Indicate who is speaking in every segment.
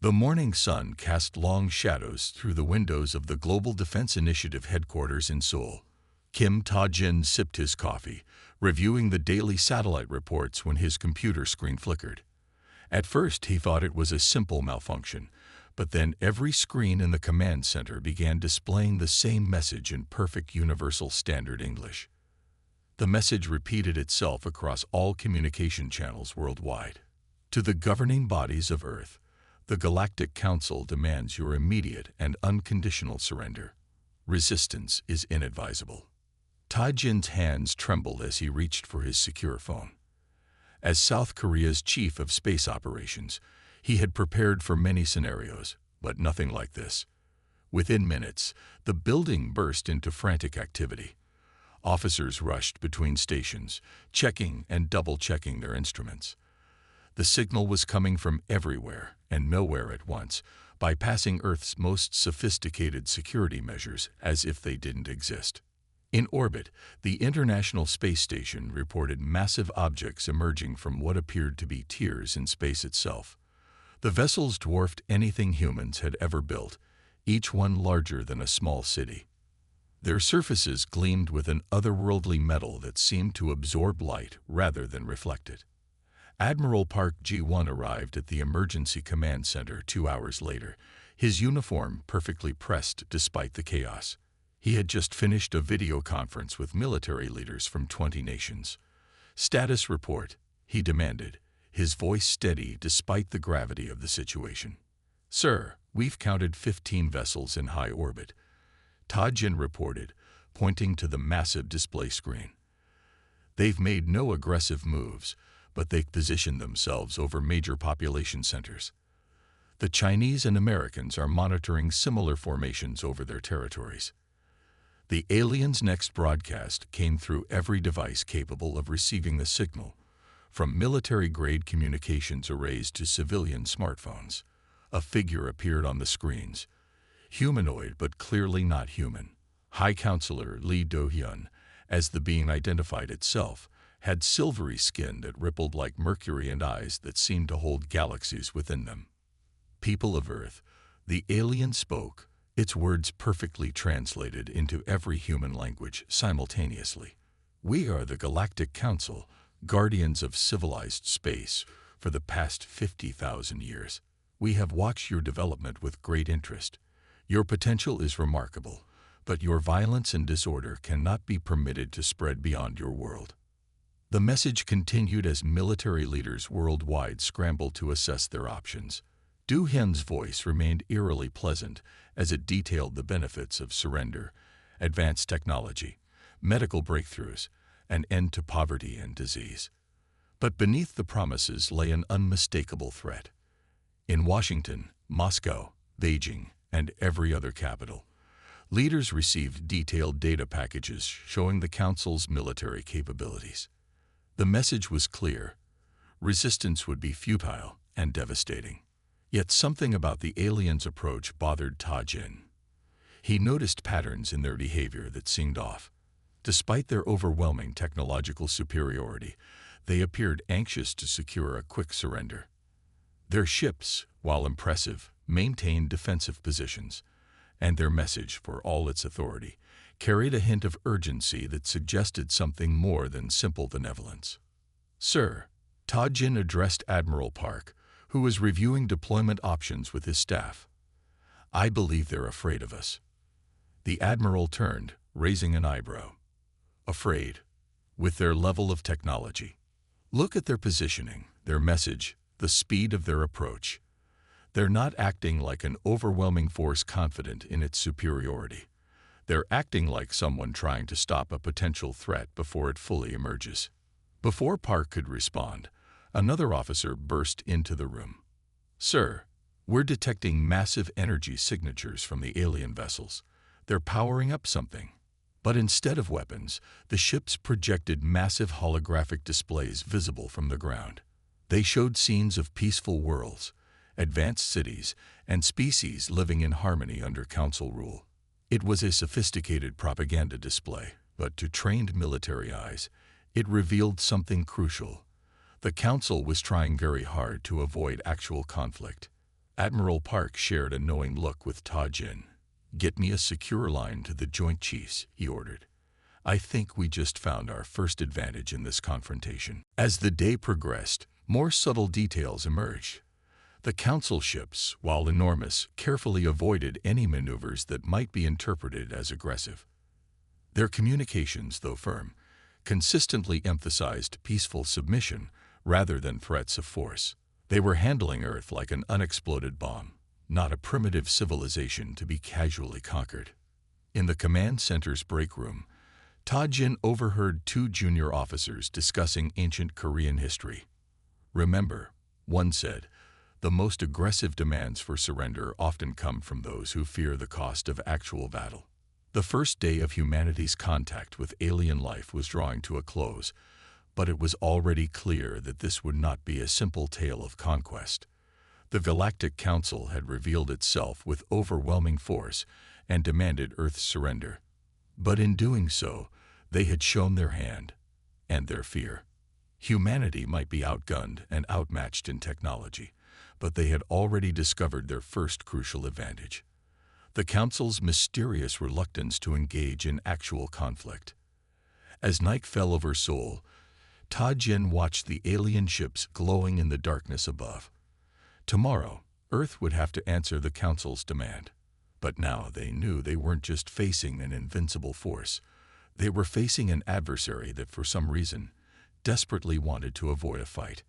Speaker 1: The morning sun cast long shadows through the windows of the Global Defense Initiative headquarters in Seoul. Kim Ta-jin sipped his coffee, reviewing the daily satellite reports when his computer screen flickered. At first, he thought it was a simple malfunction, but then every screen in the command center began displaying the same message in perfect universal standard English. The message repeated itself across all communication channels worldwide. To the governing bodies of Earth, the Galactic Council demands your immediate and unconditional surrender. Resistance is inadvisable. Ta-jin's hands trembled as he reached for his secure phone. As South Korea's chief of space operations, he had prepared for many scenarios, but nothing like this. Within minutes, the building burst into frantic activity. Officers rushed between stations, checking and double-checking their instruments. The signal was coming from everywhere and nowhere at once, bypassing Earth's most sophisticated security measures as if they didn't exist. In orbit, the International Space Station reported massive objects emerging from what appeared to be tiers in space itself. The vessels dwarfed anything humans had ever built, each one larger than a small city. Their surfaces gleamed with an otherworldly metal that seemed to absorb light rather than reflect it. Admiral Park Ji-won arrived at the Emergency Command Center 2 hours later, his uniform perfectly pressed despite the chaos. He had just finished a video conference with military leaders from 20 nations. "Status report," he demanded, his voice steady despite the gravity of the situation. "Sir, we've counted 15 vessels in high orbit," Ta-jin reported, pointing to the massive display screen. "They've made no aggressive moves, but they've positioned themselves over major population centers. The Chinese and Americans are monitoring similar formations over their territories." The aliens' next broadcast came through every device capable of receiving the signal, from military-grade communications arrays to civilian smartphones. A figure appeared on the screens, humanoid but clearly not human. High Counselor Lee Do-hyun, as the being identified itself, had silvery skin that rippled like mercury and eyes that seemed to hold galaxies within them. "People of Earth," the alien spoke, its words perfectly translated into every human language simultaneously. "We are the Galactic Council, guardians of civilized space, for the past 50,000 years. We have watched your development with great interest. Your potential is remarkable, but your violence and disorder cannot be permitted to spread beyond your world." The message continued as military leaders worldwide scrambled to assess their options. Do-hyun's voice remained eerily pleasant as it detailed the benefits of surrender, advanced technology, medical breakthroughs, an end to poverty and disease. But beneath the promises lay an unmistakable threat. In Washington, Moscow, Beijing, and every other capital, leaders received detailed data packages showing the Council's military capabilities. The message was clear: resistance would be futile and devastating. Yet something about the aliens' approach bothered Ta-jin. He noticed patterns in their behavior that seemed off. Despite their overwhelming technological superiority, they appeared anxious to secure a quick surrender. Their ships, while impressive, maintained defensive positions, and their message, for all its authority, carried a hint of urgency that suggested something more than simple benevolence. "Sir," Ta-jin addressed Admiral Park, who was reviewing deployment options with his staff, "I believe they're afraid of us." The Admiral turned, raising an eyebrow. "Afraid? With their level of technology? Look at their positioning, their message, the speed of their approach. They're not acting like an overwhelming force confident in its superiority. They're acting like someone trying to stop a potential threat before it fully emerges." Before Park could respond, another officer burst into the room. "Sir, we're detecting massive energy signatures from the alien vessels. They're powering up something." But instead of weapons, the ships projected massive holographic displays visible from the ground. They showed scenes of peaceful worlds, advanced cities, and species living in harmony under Council rule. It was a sophisticated propaganda display, but to trained military eyes, it revealed something crucial. The Council was trying very hard to avoid actual conflict. Admiral Park shared a knowing look with Ta Jin. "Get me a secure line to the Joint Chiefs," he ordered. "I think we just found our first advantage in this confrontation." As the day progressed, more subtle details emerged. The Council ships, while enormous, carefully avoided any maneuvers that might be interpreted as aggressive. Their communications, though firm, consistently emphasized peaceful submission rather than threats of force. They were handling Earth like an unexploded bomb, not a primitive civilization to be casually conquered. In the command center's break room, Ta Jin overheard two junior officers discussing ancient Korean history. "Remember," one said, "the most aggressive demands for surrender often come from those who fear the cost of actual battle." The first day of humanity's contact with alien life was drawing to a close, but it was already clear that this would not be a simple tale of conquest. The Galactic Council had revealed itself with overwhelming force and demanded Earth's surrender. But in doing so, they had shown their hand and their fear. Humanity might be outgunned and outmatched in technology, but they had already discovered their first crucial advantage: the Council's mysterious reluctance to engage in actual conflict. As night fell over Seoul, Ta Jin watched the alien ships glowing in the darkness above. Tomorrow, Earth would have to answer the Council's demand. But now they knew they weren't just facing an invincible force. They were facing an adversary that, for some reason, desperately wanted to avoid a fight.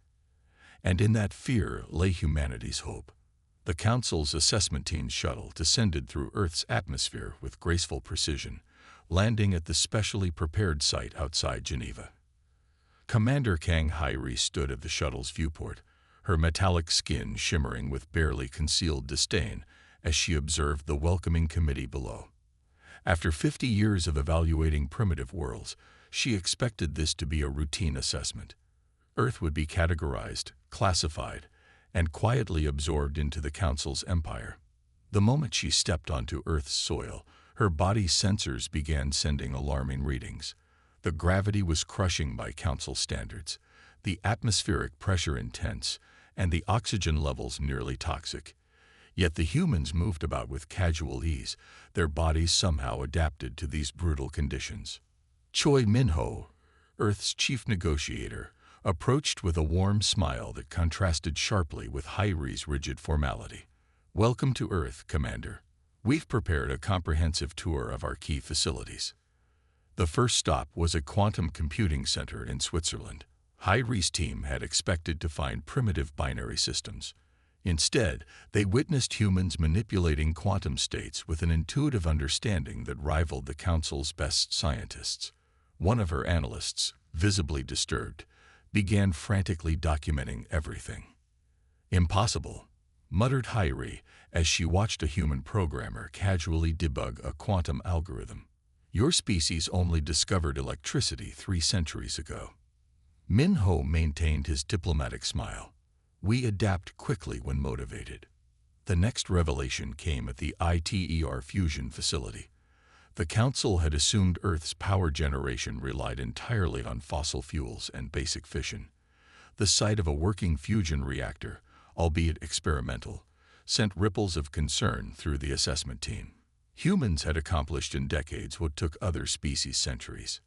Speaker 1: And in that fear lay humanity's hope. The Council's assessment team's shuttle descended through Earth's atmosphere with graceful precision, landing at the specially prepared site outside Geneva. Commander Kang Hairi stood at the shuttle's viewport, her metallic skin shimmering with barely concealed disdain as she observed the welcoming committee below. After 50 years of evaluating primitive worlds, she expected this to be a routine assessment. Earth would be categorized, classified, and quietly absorbed into the Council's empire. The moment she stepped onto Earth's soil, her body's sensors began sending alarming readings. The gravity was crushing by Council standards, the atmospheric pressure intense, and the oxygen levels nearly toxic. Yet the humans moved about with casual ease, their bodies somehow adapted to these brutal conditions. Choi Min-ho, Earth's chief negotiator, approached with a warm smile that contrasted sharply with Hairi's rigid formality. "Welcome to Earth, Commander. We've prepared a comprehensive tour of our key facilities." The first stop was a quantum computing center in Switzerland. Hairi's team had expected to find primitive binary systems. Instead, they witnessed humans manipulating quantum states with an intuitive understanding that rivaled the Council's best scientists. One of her analysts, visibly disturbed, began frantically documenting everything. "Impossible," muttered Hairi as she watched a human programmer casually debug a quantum algorithm. "Your species only discovered electricity 3 centuries ago." Min-ho maintained his diplomatic smile. "We adapt quickly when motivated." The next revelation came at the ITER fusion facility. The Council had assumed Earth's power generation relied entirely on fossil fuels and basic fission. The sight of a working fusion reactor, albeit experimental, sent ripples of concern through the assessment team. Humans had accomplished in decades what took other species centuries.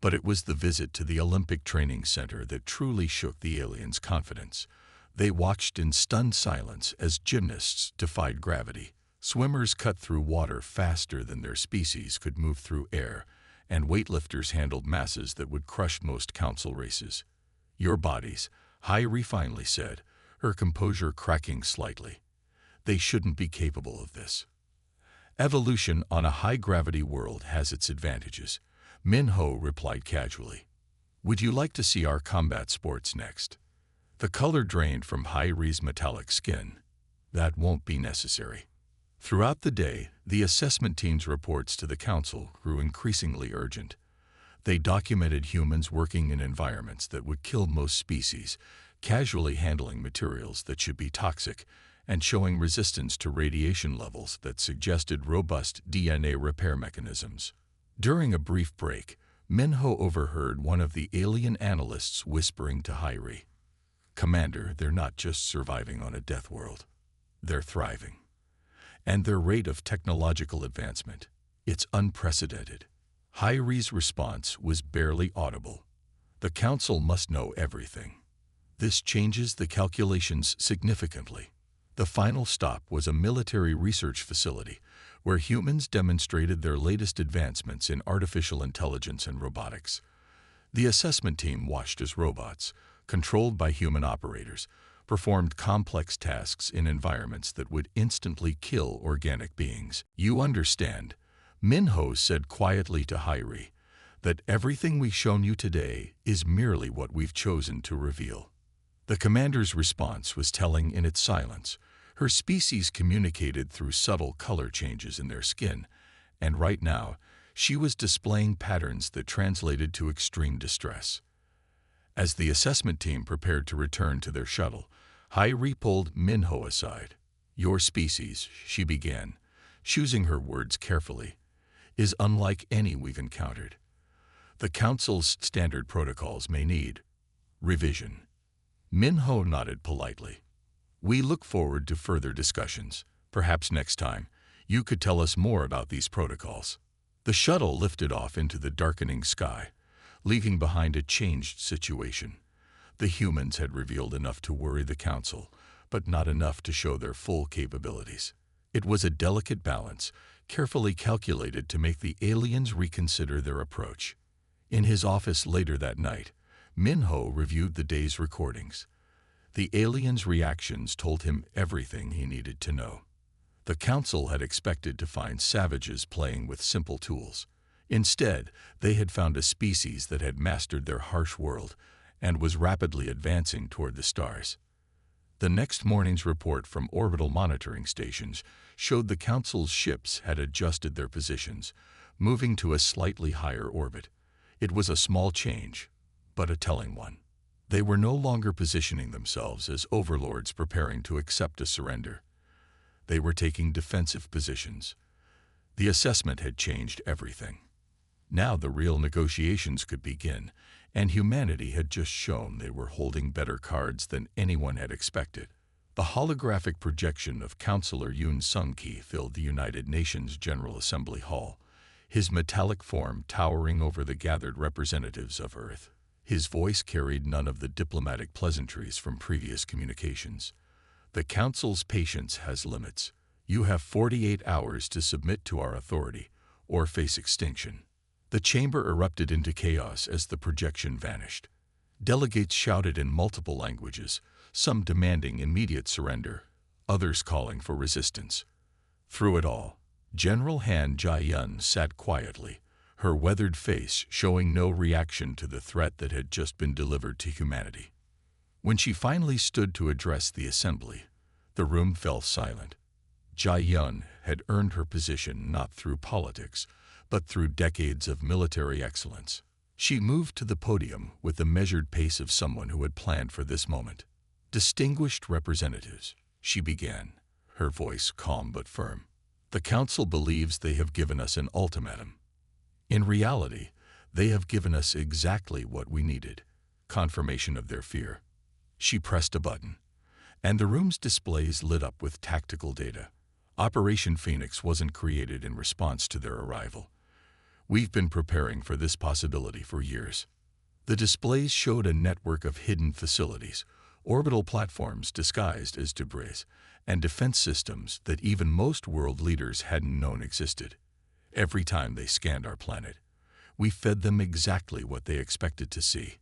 Speaker 1: But it was the visit to the Olympic Training Center that truly shook the aliens' confidence. They watched in stunned silence as gymnasts defied gravity. Swimmers cut through water faster than their species could move through air, and weightlifters handled masses that would crush most Council races. "Your bodies," Hairi finally said, her composure cracking slightly. "They shouldn't be capable of this." "Evolution on a high-gravity world has its advantages," Min-ho replied casually. "Would you like to see our combat sports next?" The color drained from Hairi's metallic skin. "That won't be necessary." Throughout the day, the assessment team's reports to the Council grew increasingly urgent. They documented humans working in environments that would kill most species, casually handling materials that should be toxic, and showing resistance to radiation levels that suggested robust DNA repair mechanisms. During a brief break, Min-ho overheard one of the alien analysts whispering to Hairi, "Commander, they're not just surviving on a death world. They're thriving. And their rate of technological advancement, it's unprecedented. Hyri's response was barely audible. The Council must know everything. This changes the calculations significantly. The final stop was a military research facility where humans demonstrated their latest advancements in artificial intelligence and robotics. The assessment team watched as robots, controlled by human operators, performed complex tasks in environments that would instantly kill organic beings. You understand, Minho said quietly to Hyri, that everything we've shown you today is merely what we've chosen to reveal. The commander's response was telling in its silence. Her species communicated through subtle color changes in their skin, and right now, she was displaying patterns that translated to extreme distress. As the assessment team prepared to return to their shuttle, Hyri pulled Minho aside. "Your species," she began, choosing her words carefully, "is unlike any we've encountered. The Council's standard protocols may need revision." Minho nodded politely. "We look forward to further discussions. Perhaps next time, you could tell us more about these protocols." The shuttle lifted off into the darkening sky, leaving behind a changed situation. The humans had revealed enough to worry the Council, but not enough to show their full capabilities. It was a delicate balance, carefully calculated to make the aliens reconsider their approach. In his office later that night, Minho reviewed the day's recordings. The aliens' reactions told him everything he needed to know. The Council had expected to find savages playing with simple tools. Instead, they had found a species that had mastered their harsh world and was rapidly advancing toward the stars. The next morning's report from orbital monitoring stations showed the Council's ships had adjusted their positions, moving to a slightly higher orbit. It was a small change, but a telling one. They were no longer positioning themselves as overlords preparing to accept a surrender. They were taking defensive positions. The assessment had changed everything. Now the real negotiations could begin, and humanity had just shown they were holding better cards than anyone had expected. The holographic projection of Counselor Yoon Sung-ki filled the United Nations General Assembly Hall, his metallic form towering over the gathered representatives of Earth. His voice carried none of the diplomatic pleasantries from previous communications. "The Council's patience has limits. You have 48 hours to submit to our authority, or face extinction." The chamber erupted into chaos as the projection vanished. Delegates shouted in multiple languages, some demanding immediate surrender, others calling for resistance. Through it all, General Han Jae-yun sat quietly, her weathered face showing no reaction to the threat that had just been delivered to humanity. When she finally stood to address the assembly, the room fell silent. Jae-yun had earned her position not through politics, but through decades of military excellence. She moved to the podium with the measured pace of someone who had planned for this moment. "Distinguished representatives," she began, her voice calm but firm. "The Council believes they have given us an ultimatum. In reality, they have given us exactly what we needed, confirmation of their fear." She pressed a button, and the room's displays lit up with tactical data. Operation Phoenix wasn't created in response to their arrival. We've been preparing for this possibility for years. The displays showed a network of hidden facilities, orbital platforms disguised as debris, and defense systems that even most world leaders hadn't known existed. Every time they scanned our planet, we fed them exactly what they expected to see.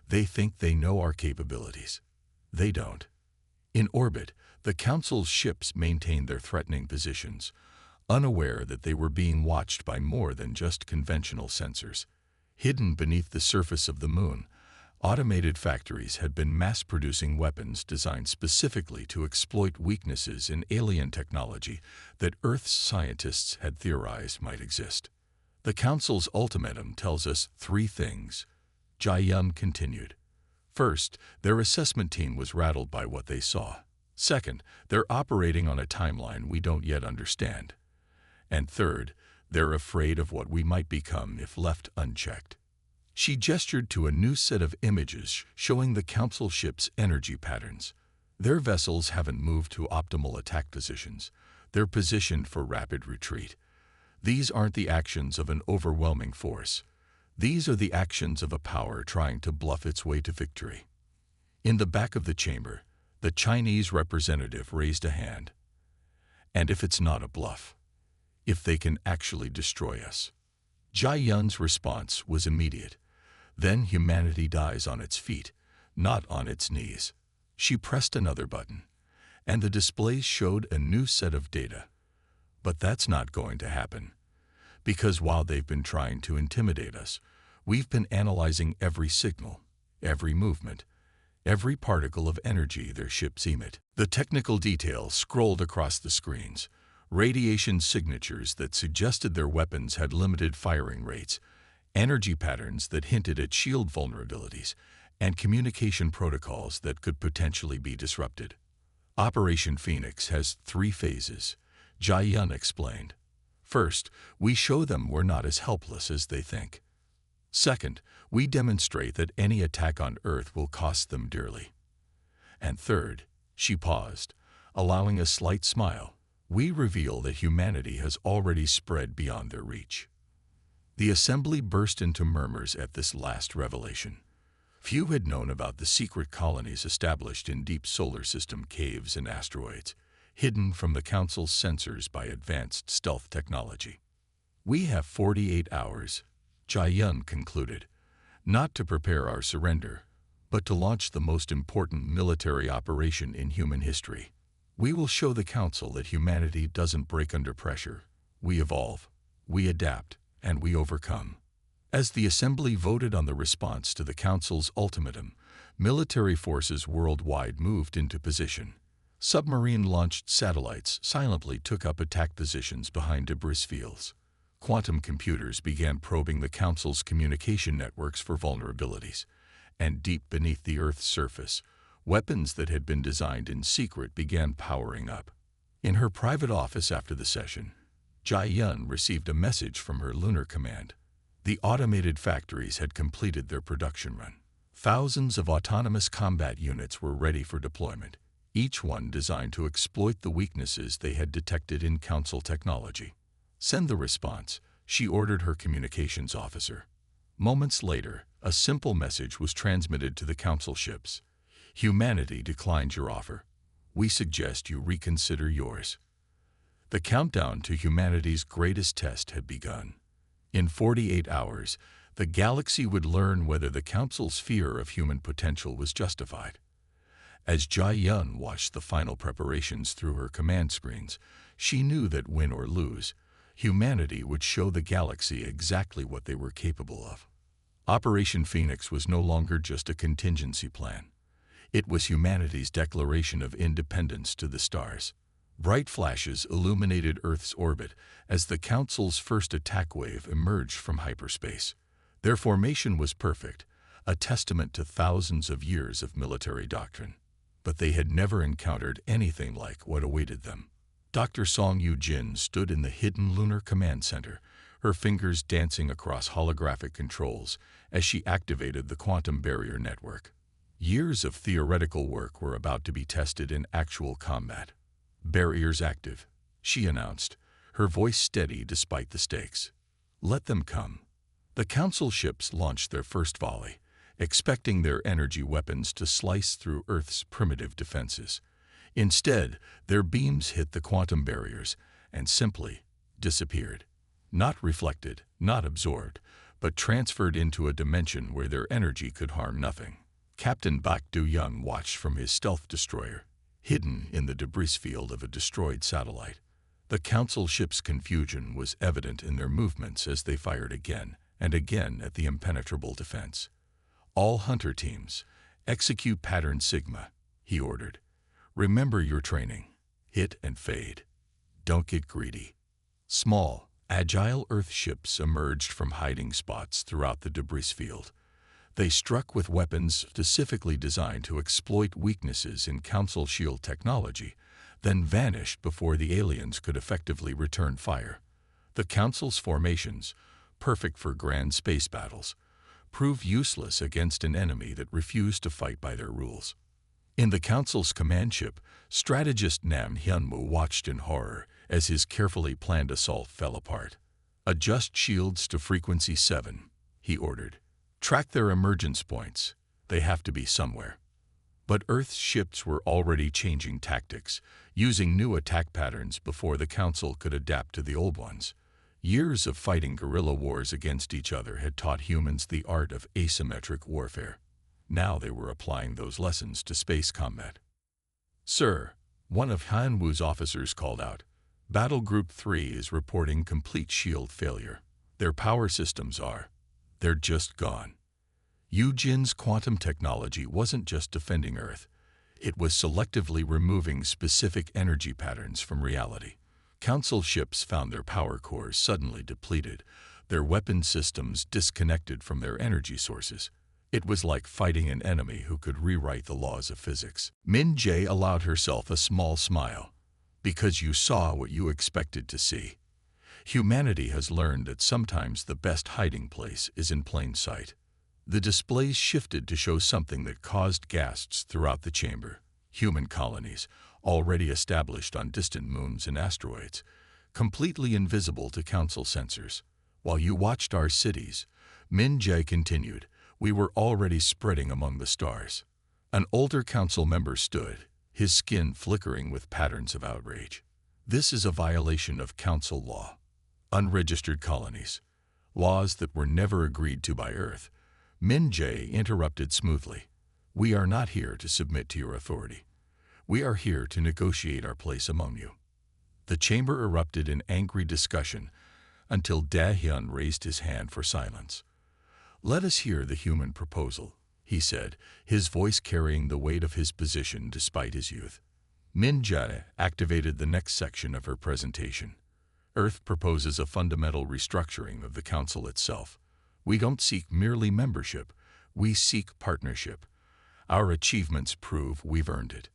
Speaker 1: They think they know our capabilities. They don't. In orbit, the Council's ships maintained their threatening positions, unaware that they were being watched by more than just conventional sensors. Hidden beneath the surface of the moon, automated factories had been mass-producing weapons designed specifically to exploit weaknesses in alien technology that Earth's scientists had theorized might exist. "The Council's ultimatum tells us 3 things," Jae-yun continued. "First, their assessment team was rattled by what they saw. Second, they're operating on a timeline we don't yet understand. And third, they're afraid of what we might become if left unchecked." She gestured to a new set of images showing the Council ship's energy patterns. Their vessels haven't moved to optimal attack positions. They're positioned for rapid retreat. These aren't the actions of an overwhelming force. These are the actions of a power trying to bluff its way to victory. In the back of the chamber, the Chinese representative raised a hand. And if it's not a bluff, if they can actually destroy us? Jia Yun's response was immediate. Then humanity dies on its feet, not on its knees. She pressed another button, and the displays showed a new set of data. But that's not going to happen, because while they've been trying to intimidate us, we've been analyzing every signal, every movement, every particle of energy their ships emit. The technical details scrolled across the screens, radiation signatures that suggested their weapons had limited firing rates, energy patterns that hinted at shield vulnerabilities, and communication protocols that could potentially be disrupted. Operation Phoenix has 3 phases, Jia Yun explained. First, we show them we're not as helpless as they think. Second, we demonstrate that any attack on Earth will cost them dearly. And third, she paused, allowing a slight smile, we reveal that humanity has already spread beyond their reach. The assembly burst into murmurs at this last revelation. Few had known about the secret colonies established in deep solar system caves and asteroids, hidden from the Council's sensors by advanced stealth technology. We have 48 hours, Jia Yun concluded, not to prepare our surrender, but to launch the most important military operation in human history. We will show the Council that humanity doesn't break under pressure. We evolve, we adapt, and we overcome. As the Assembly voted on the response to the Council's ultimatum, military forces worldwide moved into position. Submarine-launched satellites silently took up attack positions behind debris fields. Quantum computers began probing the Council's communication networks for vulnerabilities. And deep beneath the Earth's surface, weapons that had been designed in secret began powering up. In her private office after the session, Jia Yun received a message from her lunar command. The automated factories had completed their production run. Thousands of autonomous combat units were ready for deployment, each one designed to exploit the weaknesses they had detected in Council technology. Send the response, she ordered her communications officer. Moments later, a simple message was transmitted to the Council ships. Humanity declined your offer. We suggest you reconsider yours. The countdown to humanity's greatest test had begun. In 48 hours, the galaxy would learn whether the Council's fear of human potential was justified. As Jia Yun watched the final preparations through her command screens, she knew that win or lose, humanity would show the galaxy exactly what they were capable of. Operation Phoenix was no longer just a contingency plan. It was humanity's declaration of independence to the stars. Bright flashes illuminated Earth's orbit as the Council's first attack wave emerged from hyperspace. Their formation was perfect, a testament to thousands of years of military doctrine. But they had never encountered anything like what awaited them. Dr. Song Yu-jin stood in the hidden lunar command center, her fingers dancing across holographic controls as she activated the quantum barrier network. Years of theoretical work were about to be tested in actual combat. Barriers active, she announced, her voice steady despite the stakes. Let them come. The Council ships launched their first volley, expecting their energy weapons to slice through Earth's primitive defenses. Instead, their beams hit the quantum barriers and simply disappeared. Not reflected, not absorbed, but transferred into a dimension where their energy could harm nothing. Captain Bak Du-young watched from his stealth destroyer, hidden in the debris field of a destroyed satellite. The Council ship's confusion was evident in their movements as they fired again and again at the impenetrable defense. All hunter teams, execute pattern Sigma, he ordered. Remember your training. Hit and fade. Don't get greedy. Small, agile Earth ships emerged from hiding spots throughout the debris field. They struck with weapons specifically designed to exploit weaknesses in Council shield technology, then vanished before the aliens could effectively return fire. The Council's formations, perfect for grand space battles, proved useless against an enemy that refused to fight by their rules. In the Council's command ship, strategist Nam Hyunmoo watched in horror as his carefully planned assault fell apart. "Adjust shields to frequency 7, he ordered. "Track their emergence points. They have to be somewhere." But Earth's ships were already changing tactics, using new attack patterns before the Council could adapt to the old ones. Years of fighting guerrilla wars against each other had taught humans the art of asymmetric warfare. Now they were applying those lessons to space combat. "Sir," one of Hyunwoo's officers called out, "Battle Group 3 is reporting complete shield failure. Their power systems they're just gone." Yujin's quantum technology wasn't just defending Earth. It was selectively removing specific energy patterns from reality. Council ships found their power cores suddenly depleted, their weapon systems disconnected from their energy sources. It was like fighting an enemy who could rewrite the laws of physics. Min Jae allowed herself a small smile. "Because you saw what you expected to see. Humanity has learned that sometimes the best hiding place is in plain sight." The displays shifted to show something that caused gasps throughout the chamber. Human colonies, already established on distant moons and asteroids, completely invisible to Council sensors. "While you watched our cities," Min Jae continued, "we were already spreading among the stars." An older Council member stood, his skin flickering with patterns of outrage. "This is a violation of Council law. Unregistered colonies. Laws that were never agreed to by Earth." Min Jae interrupted smoothly. "We are not here to submit to your authority. We are here to negotiate our place among you." The chamber erupted in angry discussion until Da-hyun raised his hand for silence. "Let us hear the human proposal," he said, his voice carrying the weight of his position despite his youth. Min Jae activated the next section of her presentation. "Earth proposes a fundamental restructuring of the Council itself. We don't seek merely membership, we seek partnership. Our achievements prove we've earned it."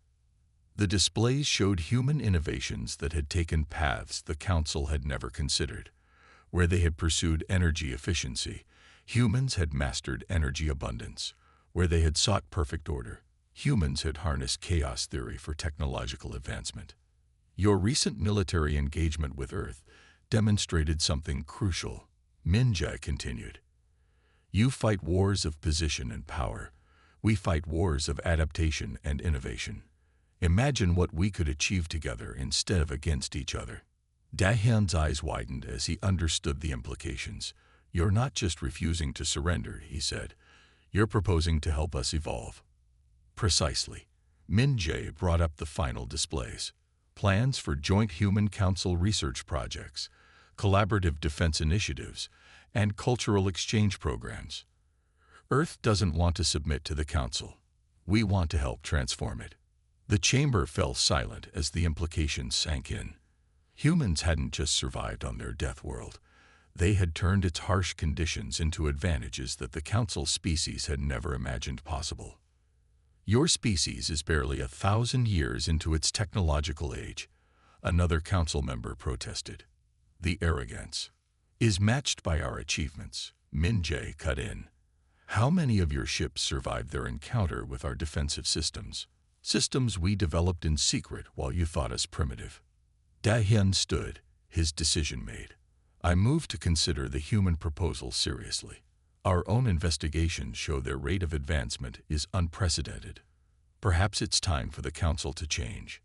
Speaker 1: The displays showed human innovations that had taken paths the Council had never considered. Where they had pursued energy efficiency, humans had mastered energy abundance. Where they had sought perfect order, humans had harnessed chaos theory for technological advancement. "Your recent military engagement with Earth demonstrated something crucial," Min Jae continued. "You fight wars of position and power. We fight wars of adaptation and innovation. Imagine what we could achieve together instead of against each other." Da-hyun's eyes widened as he understood the implications. "You're not just refusing to surrender," he said. "You're proposing to help us evolve." "Precisely." Min Jae brought up the final displays. Plans for joint Human Council research projects, collaborative defense initiatives, and cultural exchange programs. "Earth doesn't want to submit to the Council. We want to help transform it." The chamber fell silent as the implications sank in. Humans hadn't just survived on their death world. They had turned its harsh conditions into advantages that the Council species had never imagined possible. "Your species is barely 1,000 years into its technological age," another Council member protested. "The arrogance is matched by our achievements," Min Jae cut in. "How many of your ships survived their encounter with our defensive systems? Systems we developed in secret while you thought us primitive." Da-hyun stood, his decision made. "I move to consider the human proposal seriously. Our own investigations show their rate of advancement is unprecedented. Perhaps it's time for the Council to change."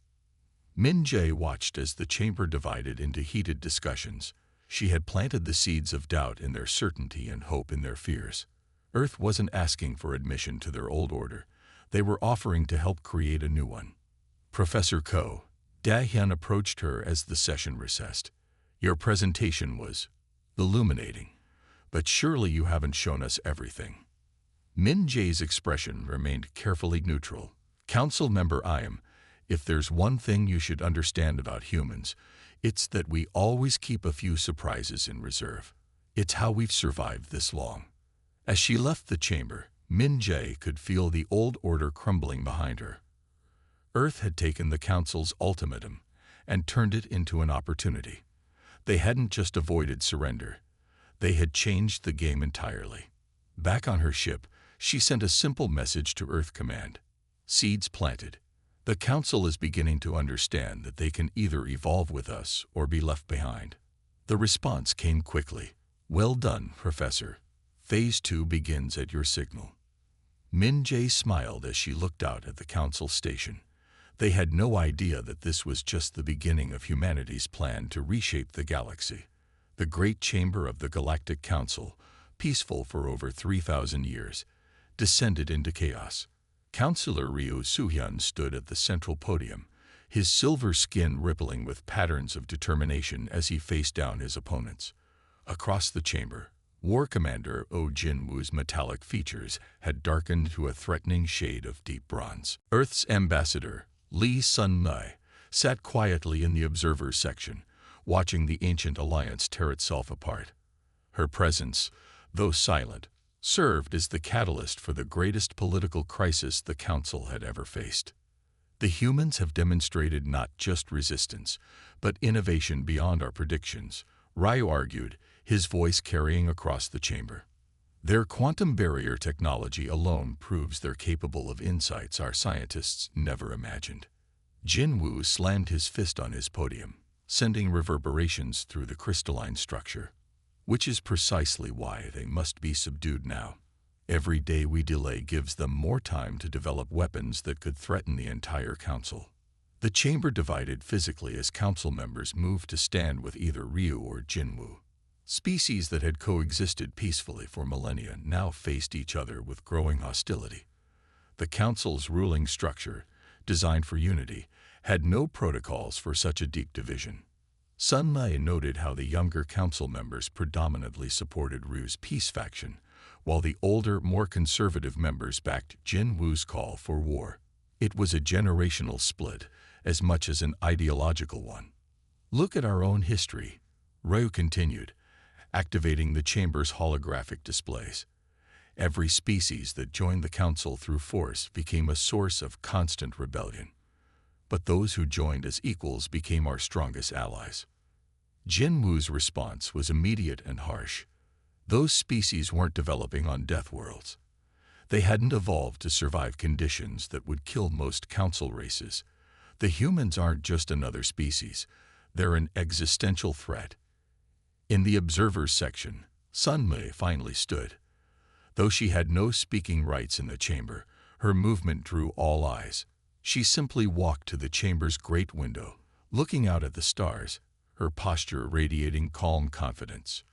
Speaker 1: Min Jae watched as the chamber divided into heated discussions. She had planted the seeds of doubt in their certainty and hope in their fears. Earth wasn't asking for admission to their old order. They were offering to help create a new one. "Professor Ko," Da-hyun approached her as the session recessed. "Your presentation was illuminating, but surely you haven't shown us everything." Min Jae's expression remained carefully neutral. "Council member Iam, if there's one thing you should understand about humans, it's that we always keep a few surprises in reserve. It's how we've survived this long." As she left the chamber, Min Jae could feel the old order crumbling behind her. Earth had taken the Council's ultimatum and turned it into an opportunity. They hadn't just avoided surrender. They had changed the game entirely. Back on her ship, she sent a simple message to Earth Command. Seeds planted. The Council is beginning to understand that they can either evolve with us or be left behind. The response came quickly. Well done, Professor. Phase 2 begins at your signal. Min-Jae smiled as she looked out at the Council station. They had no idea that this was just the beginning of humanity's plan to reshape the galaxy. The great chamber of the Galactic Council, peaceful for over 3,000 years, descended into chaos. Councillor Ryu Suhyun stood at the central podium, his silver skin rippling with patterns of determination as he faced down his opponents. Across the chamber, War Commander Oh Jin-woo's metallic features had darkened to a threatening shade of deep bronze. Earth's ambassador, Lee Sun-mi, sat quietly in the observers section, watching the ancient alliance tear itself apart. Her presence, though silent, served as the catalyst for the greatest political crisis the Council had ever faced. The humans have demonstrated not just resistance, but innovation beyond our predictions, Ryu argued, his voice carrying across the chamber. Their quantum barrier technology alone proves they're capable of insights our scientists never imagined. Jin-woo slammed his fist on his podium, sending reverberations through the crystalline structure. Which is precisely why they must be subdued now. Every day we delay gives them more time to develop weapons that could threaten the entire Council. The chamber divided physically as Council members moved to stand with either Ryu or Jin-woo. Species that had coexisted peacefully for millennia now faced each other with growing hostility. The Council's ruling structure, designed for unity, had no protocols for such a deep division. Sun-mi noted how the younger Council members predominantly supported Ryu's peace faction, while the older, more conservative members backed Jin-woo's call for war. It was a generational split, as much as an ideological one. Look at our own history, Ryu continued, activating the chamber's holographic displays. Every species that joined the Council through force became a source of constant rebellion. But those who joined as equals became our strongest allies. Jin-woo's response was immediate and harsh. Those species weren't developing on death worlds. They hadn't evolved to survive conditions that would kill most Council races. The humans aren't just another species. They're an existential threat. In the observers section, Sun-mi finally stood. Though she had no speaking rights in the chamber, her movement drew all eyes. She simply walked to the chamber's great window, looking out at the stars, her posture radiating calm confidence.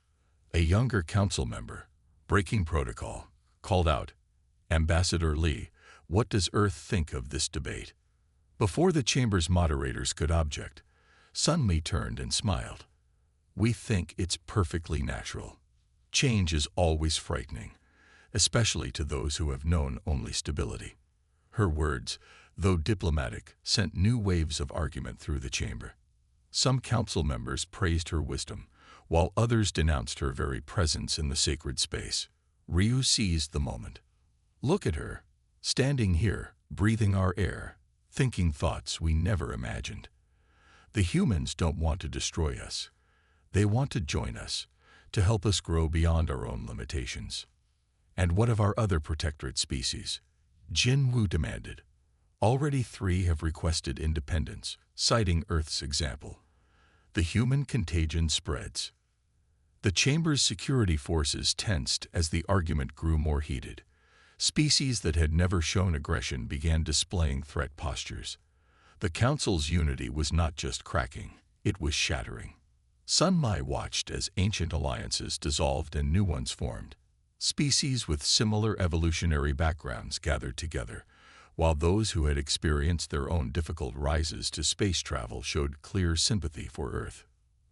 Speaker 1: A younger Council member, breaking protocol, called out, "Ambassador Lee, what does Earth think of this debate?" Before the chamber's moderators could object, Sun-mi turned and smiled. "We think it's perfectly natural. Change is always frightening, especially to those who have known only stability." Her words, though diplomatic, sent new waves of argument through the chamber. Some Council members praised her wisdom, while others denounced her very presence in the sacred space. Ryu seized the moment. "Look at her, standing here, breathing our air, thinking thoughts we never imagined. The humans don't want to destroy us. They want to join us, to help us grow beyond our own limitations." "And what of our other protectorate species?" Jin-woo demanded. "Already 3 have requested independence, citing Earth's example. The human contagion spreads." The chamber's security forces tensed as the argument grew more heated. Species that had never shown aggression began displaying threat postures. The Council's unity was not just cracking, it was shattering. Sun-mi watched as ancient alliances dissolved and new ones formed. Species with similar evolutionary backgrounds gathered together, while those who had experienced their own difficult rises to space travel showed clear sympathy for Earth.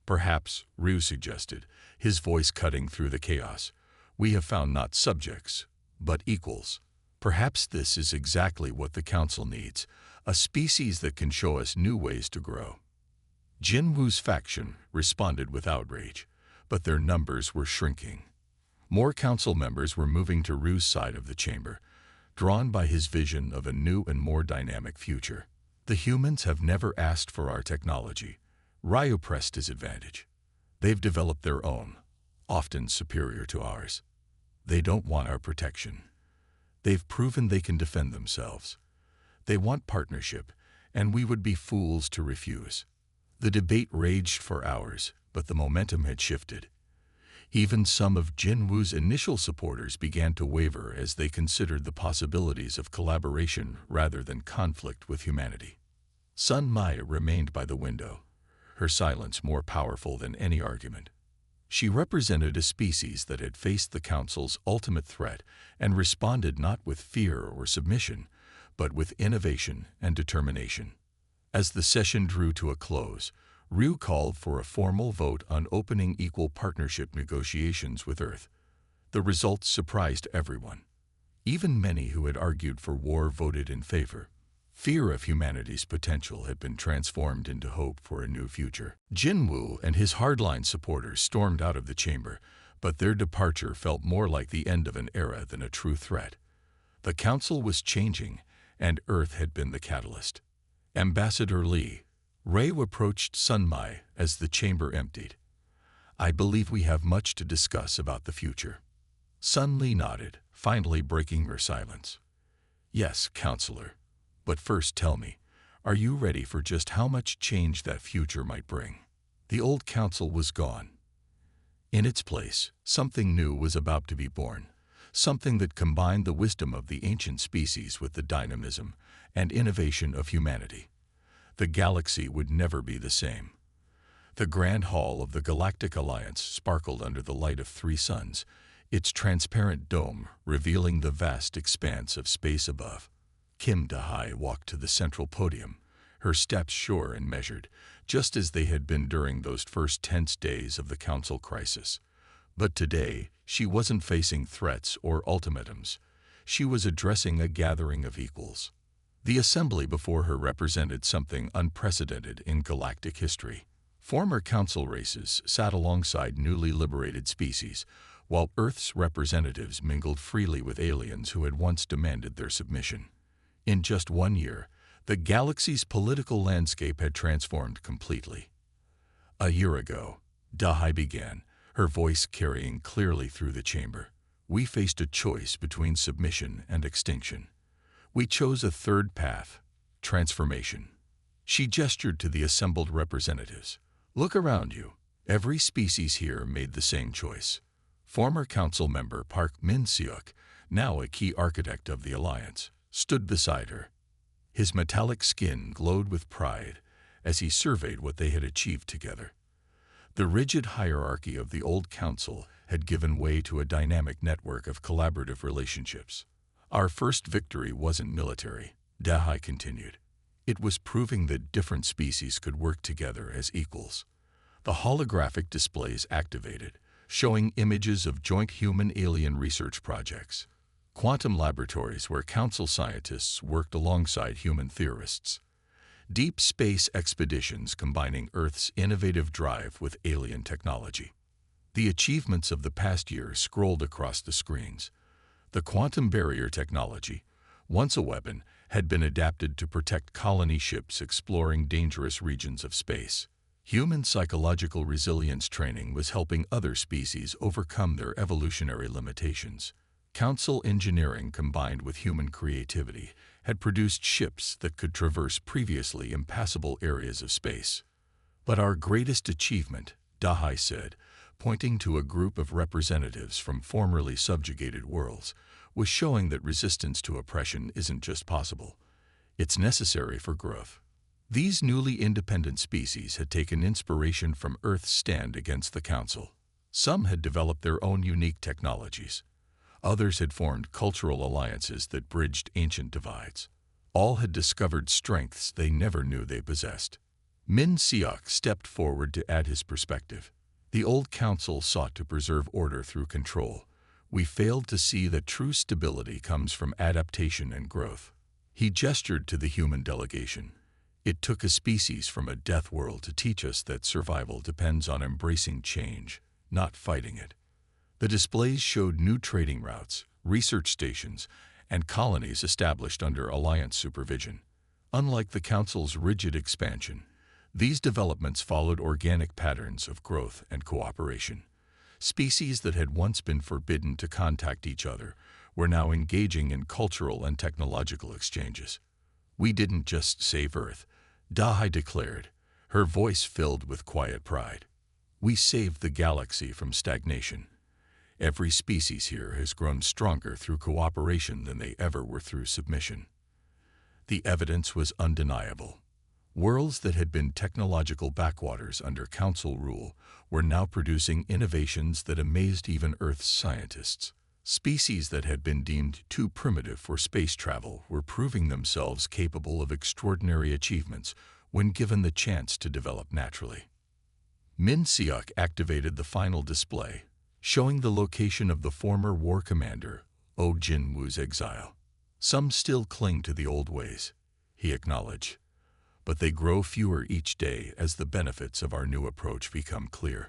Speaker 1: "Perhaps," Ryu suggested, his voice cutting through the chaos, "we have found not subjects, but equals. Perhaps this is exactly what the Council needs, a species that can show us new ways to grow." Jin-woo's faction responded with outrage, but their numbers were shrinking. More Council members were moving to Ryu's side of the chamber, drawn by his vision of a new and more dynamic future. "The humans have never asked for our technology," Ryu pressed his advantage. "They've developed their own, often superior to ours. They don't want our protection. They've proven they can defend themselves. They want partnership, and we would be fools to refuse. The debate raged for hours, but the momentum had shifted. Even some of Jinwu's initial supporters began to waver as they considered the possibilities of collaboration rather than conflict with humanity. Sun Maya remained by the window, her silence more powerful than any argument. She represented a species that had faced the Council's ultimate threat and responded not with fear or submission, but with innovation and determination. As the session drew to a close, Ryu called for a formal vote on opening equal partnership negotiations with Earth. The results surprised everyone. Even many who had argued for war voted in favor. Fear of humanity's potential had been transformed into hope for a new future. Jinwu and his hardline supporters stormed out of the chamber, but their departure felt more like the end of an era than a true threat. The Council was changing, and Earth had been the catalyst. Ambassador Li, Ryu approached Sun Mai as the chamber emptied. "I believe we have much to discuss about the future." Sun Li nodded, finally breaking her silence. "Yes, Counselor. But first tell me, are you ready for just how much change that future might bring?" The old council was gone. In its place, something new was about to be born, something that combined the wisdom of the ancient species with the dynamism and innovation of humanity. The galaxy would never be the same. The grand hall of the Galactic Alliance sparkled under the light of 3 suns, its transparent dome revealing the vast expanse of space above. Kim Dahai walked to the central podium, her steps sure and measured, just as they had been during those first tense days of the Council crisis. But today, she wasn't facing threats or ultimatums. She was addressing a gathering of equals. The assembly before her represented something unprecedented in galactic history. Former Council races sat alongside newly liberated species, while Earth's representatives mingled freely with aliens who had once demanded their submission. In just 1 year, the galaxy's political landscape had transformed completely. A year ago, Dahai began, her voice carrying clearly through the chamber. "We faced a choice between submission and extinction. We chose a third path, transformation." She gestured to the assembled representatives. "Look around you. Every species here made the same choice." Former council member Park Min-seok, now a key architect of the alliance, stood beside her. His metallic skin glowed with pride as he surveyed what they had achieved together. The rigid hierarchy of the old council had given way to a dynamic network of collaborative relationships. "Our first victory wasn't military," Dahai continued. "It was proving that different species could work together as equals." The holographic displays activated, showing images of joint human-alien research projects. Quantum laboratories where council scientists worked alongside human theorists. Deep space expeditions combining Earth's innovative drive with alien technology. The achievements of the past year scrolled across the screens. The quantum barrier technology, once a weapon, had been adapted to protect colony ships exploring dangerous regions of space. Human psychological resilience training was helping other species overcome their evolutionary limitations. Council engineering combined with human creativity had produced ships that could traverse previously impassable areas of space. "But our greatest achievement," Dahai said, pointing to a group of representatives from formerly subjugated worlds, was showing that resistance to oppression isn't just possible. It's necessary for growth. These newly independent species had taken inspiration from Earth's stand against the Council. Some had developed their own unique technologies. Others had formed cultural alliances that bridged ancient divides. All had discovered strengths they never knew they possessed. Min-seok stepped forward to add his perspective. "The old council sought to preserve order through control. We failed to see that true stability comes from adaptation and growth." He gestured to the human delegation. "It took a species from a death world to teach us that survival depends on embracing change, not fighting it." The displays showed new trading routes, research stations, and colonies established under Alliance supervision. Unlike the Council's rigid expansion, these developments followed organic patterns of growth and cooperation. Species that had once been forbidden to contact each other were now engaging in cultural and technological exchanges. "We didn't just save Earth," Dahai declared, her voice filled with quiet pride. "We saved the galaxy from stagnation. Every species here has grown stronger through cooperation than they ever were through submission." The evidence was undeniable. Worlds that had been technological backwaters under Council rule were now producing innovations that amazed even Earth's scientists. Species that had been deemed too primitive for space travel were proving themselves capable of extraordinary achievements when given the chance to develop naturally. Min Seok activated the final display, showing the location of the former war commander, Oh Jin-woo's exile. "Some still cling to the old ways," he acknowledged, "but they grow fewer each day as the benefits of our new approach become clear."